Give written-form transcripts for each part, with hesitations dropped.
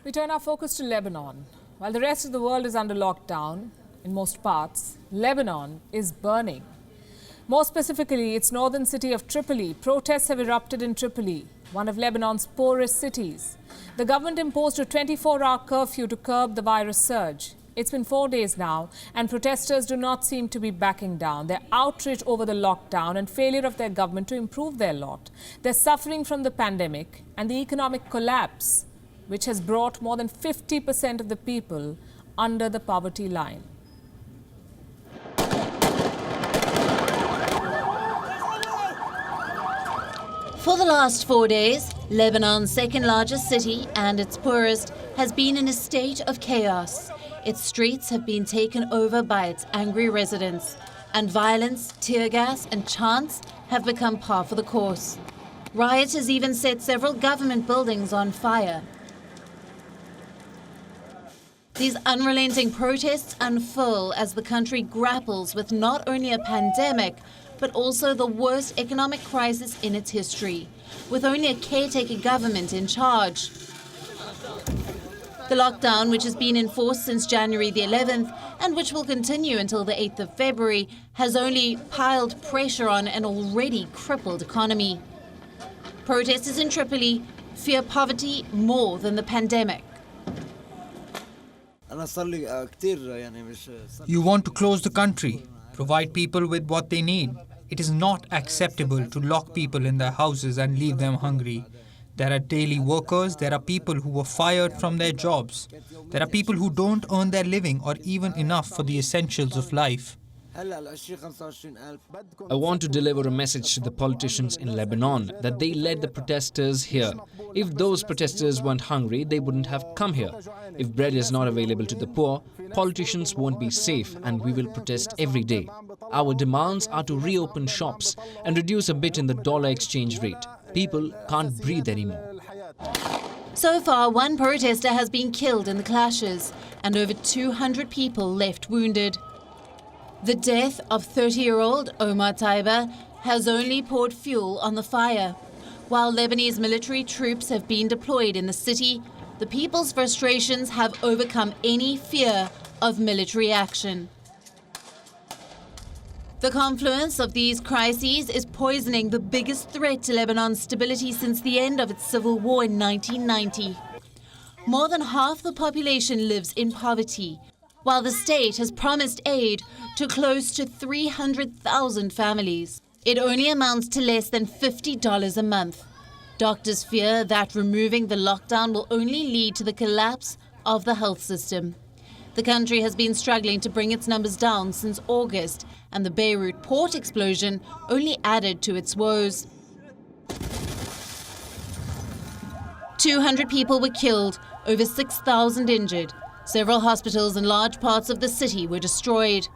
We turn our focus to Lebanon. While the rest of the world is under lockdown, in most parts, Lebanon is burning. More specifically, its northern city of Tripoli. Protests have erupted in Tripoli, one of Lebanon's poorest cities. The government imposed a 24-hour curfew to curb the virus surge. It's been 4 days now, and protesters do not seem to be backing down. They're outraged over the lockdown and failure of their government to improve their lot. They're suffering from the pandemic and the economic collapse, which has brought more than 50% of the people under the poverty line. For the last 4 days, Lebanon's second largest city and its poorest has been in a state of chaos. Its streets have been taken over by its angry residents, and violence, tear gas and chants have become par for the course. Rioters even set several government buildings on fire. These unrelenting protests unfurl as the country grapples with not only a pandemic, but also the worst economic crisis in its history, with only a caretaker government in charge. The lockdown, which has been enforced since January the 11th and which will continue until the 8th of February, has only piled pressure on an already crippled economy. Protesters in Tripoli fear poverty more than the pandemic. You want to close the country, provide people with what they need. It is not acceptable to lock people in their houses and leave them hungry. There are daily workers, there are people who were fired from their jobs. There are people who don't earn their living or even enough for the essentials of life. I want to deliver a message to the politicians in Lebanon that they led the protesters here. If those protesters weren't hungry, they wouldn't have come here. If bread is not available to the poor, politicians won't be safe and we will protest every day. Our demands are to reopen shops and reduce a bit in the dollar exchange rate. People can't breathe anymore. So far, one protester has been killed in the clashes and over 200 people left wounded. The death of 30-year-old Omar Taiba has only poured fuel on the fire. While Lebanese military troops have been deployed in the city, the people's frustrations have overcome any fear of military action. The confluence of these crises is poisoning the biggest threat to Lebanon's stability since the end of its civil war in 1990. More than half the population lives in poverty, while the state has promised aid to close to 300,000 families. It only amounts to less than $50 a month. Doctors fear that removing the lockdown will only lead to the collapse of the health system. The country has been struggling to bring its numbers down since August, and the Beirut port explosion only added to its woes. 200 people were killed, over 6,000 injured. Several hospitals and large parts of the city were destroyed.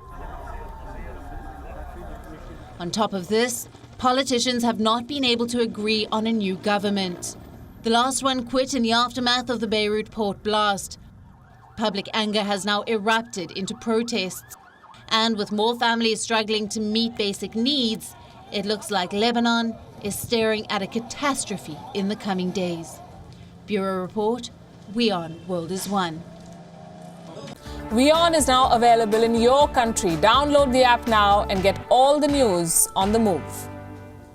On top of this, politicians have not been able to agree on a new government. The last one quit in the aftermath of the Beirut port blast. Public anger has now erupted into protests. And with more families struggling to meet basic needs, it looks like Lebanon is staring at a catastrophe in the coming days. Bureau Report, WION World is One. WION is now available in your country. Download the app now and get all the news on the move.